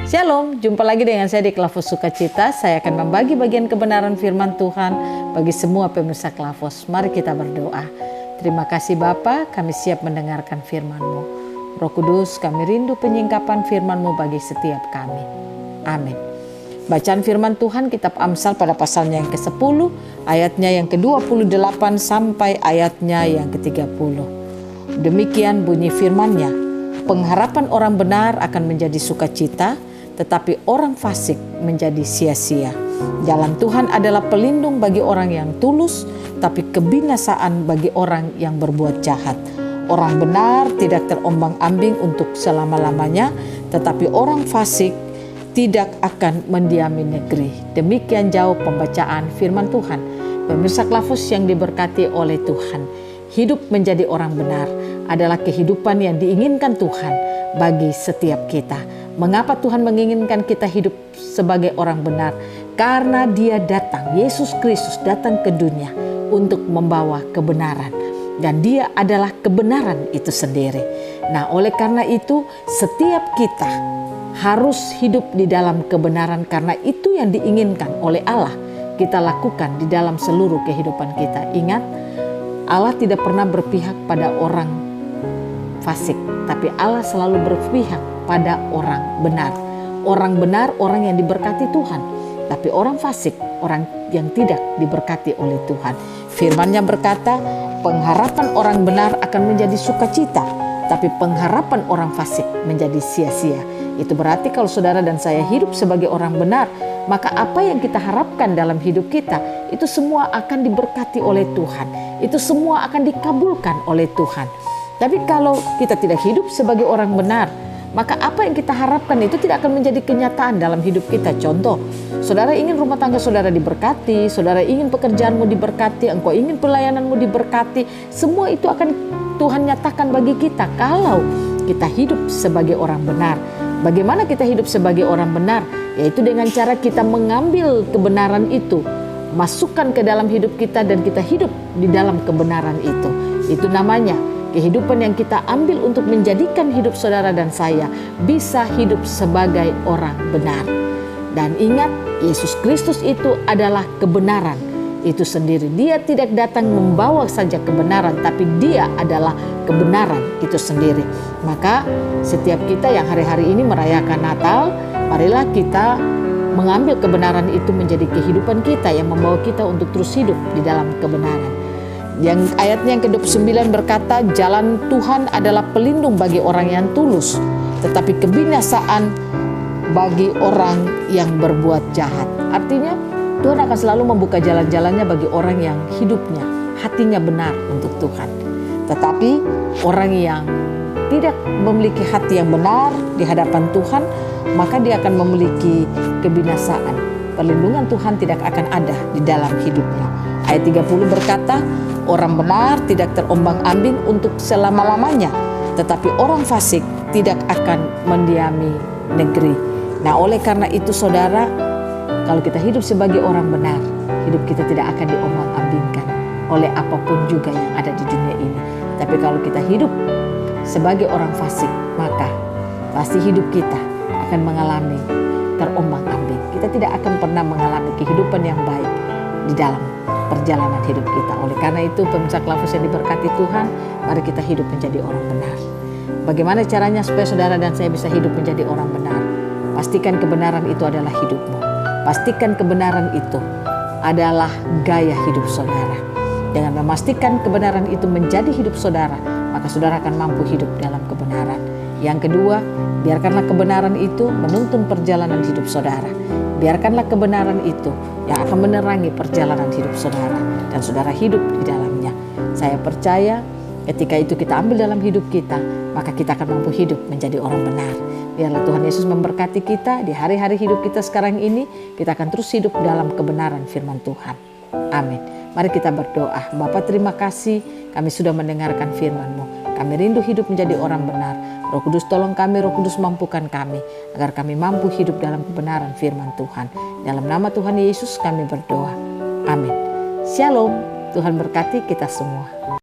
Shalom, jumpa lagi dengan saya di Klavos Sukacita. Saya akan membagi bagian kebenaran firman Tuhan bagi semua pemirsa Klavos. Mari kita berdoa. Terima kasih Bapa, kami siap mendengarkan firman-Mu. Roh Kudus, kami rindu penyingkapan firman-Mu bagi setiap kami. Amin. Bacaan firman Tuhan kitab Amsal pada pasalnya yang ke-10, ayatnya yang ke-28 sampai ayatnya yang ke-30. Demikian bunyi firman-Nya. Pengharapan orang benar akan menjadi sukacita, tetapi orang fasik menjadi sia-sia. Jalan Tuhan adalah pelindung bagi orang yang tulus, tapi kebinasaan bagi orang yang berbuat jahat. Orang benar tidak terombang-ambing untuk selama-lamanya, tetapi orang fasik tidak akan mendiami negeri. Demikian jauh pembacaan firman Tuhan. Pemirsa Klavos yang diberkati oleh Tuhan, hidup menjadi orang benar adalah kehidupan yang diinginkan Tuhan bagi setiap kita. Mengapa Tuhan menginginkan kita hidup sebagai orang benar? Karena Dia datang, Yesus Kristus datang ke dunia untuk membawa kebenaran. Dan Dia adalah kebenaran itu sendiri. Nah, oleh karena itu setiap kita harus hidup di dalam kebenaran, karena itu yang diinginkan oleh Allah kita lakukan di dalam seluruh kehidupan kita. Ingat, Allah tidak pernah berpihak pada orang fasik, tapi Allah selalu berpihak pada orang benar. Orang benar, orang yang diberkati Tuhan. Tapi orang fasik, orang yang tidak diberkati oleh Tuhan. Firman-Nya berkata, pengharapan orang benar akan menjadi sukacita, tapi pengharapan orang fasik menjadi sia-sia. Itu berarti kalau saudara dan saya hidup sebagai orang benar, maka apa yang kita harapkan dalam hidup kita, itu semua akan diberkati oleh Tuhan. Itu semua akan dikabulkan oleh Tuhan. Tapi kalau kita tidak hidup sebagai orang benar, maka apa yang kita harapkan itu tidak akan menjadi kenyataan dalam hidup kita. Contoh, saudara ingin rumah tangga saudara diberkati, saudara ingin pekerjaanmu diberkati, engkau ingin pelayananmu diberkati, semua itu akan Tuhan nyatakan bagi kita kalau kita hidup sebagai orang benar. Bagaimana kita hidup sebagai orang benar? Yaitu dengan cara kita mengambil kebenaran itu, masukkan ke dalam hidup kita, dan kita hidup di dalam kebenaran itu. Itu namanya kehidupan yang kita ambil untuk menjadikan hidup saudara dan saya bisa hidup sebagai orang benar. Dan ingat, Yesus Kristus itu adalah kebenaran itu sendiri. Dia tidak datang membawa saja kebenaran, tapi Dia adalah kebenaran itu sendiri. Maka setiap kita yang hari-hari ini merayakan Natal, marilah kita mengambil kebenaran itu menjadi kehidupan kita yang membawa kita untuk terus hidup di dalam kebenaran. Yang ayatnya yang ke-29 berkata, jalan Tuhan adalah pelindung bagi orang yang tulus, tetapi kebinasaan bagi orang yang berbuat jahat. Artinya Tuhan akan selalu membuka jalan-jalannya bagi orang yang hidupnya, hatinya benar untuk Tuhan. Tetapi orang yang tidak memiliki hati yang benar di hadapan Tuhan, maka dia akan memiliki kebinasaan. Perlindungan Tuhan tidak akan ada di dalam hidupnya. Ayat 30 berkata, orang benar tidak terombang-ambing untuk selama-lamanya, tetapi orang fasik tidak akan mendiami negeri. Nah, oleh karena itu saudara, kalau kita hidup sebagai orang benar, hidup kita tidak akan diombang-ambingkan oleh apapun juga yang ada di dunia ini. Tapi kalau kita hidup sebagai orang fasik, maka pasti hidup kita akan mengalami terombang-ambing. Kita tidak akan pernah mengalami kehidupan yang baik di dalam perjalanan hidup kita. Oleh karena itu, pemirsa Klavos yang diberkati Tuhan, mari kita hidup menjadi orang benar. Bagaimana caranya supaya saudara dan saya bisa hidup menjadi orang benar? Pastikan kebenaran itu adalah hidupmu. Pastikan kebenaran itu adalah gaya hidup saudara. Dengan memastikan kebenaran itu menjadi hidup saudara, maka saudara akan mampu hidup dalam kebenaran. Yang kedua, biarkanlah kebenaran itu menuntun perjalanan hidup saudara. Biarkanlah kebenaran itu yang akan menerangi perjalanan hidup saudara, dan saudara hidup di dalamnya. Saya percaya ketika itu kita ambil dalam hidup kita, maka kita akan mampu hidup menjadi orang benar. Biarlah Tuhan Yesus memberkati kita di hari-hari hidup kita sekarang ini. Kita akan terus hidup dalam kebenaran firman Tuhan. Amin. Mari kita berdoa. Bapa, terima kasih kami sudah mendengarkan firman-Mu. Kami rindu hidup menjadi orang benar. Roh Kudus tolong kami, Roh Kudus mampukan kami, agar kami mampu hidup dalam kebenaran firman Tuhan. Dalam nama Tuhan Yesus kami berdoa. Amin. Shalom. Tuhan berkati kita semua.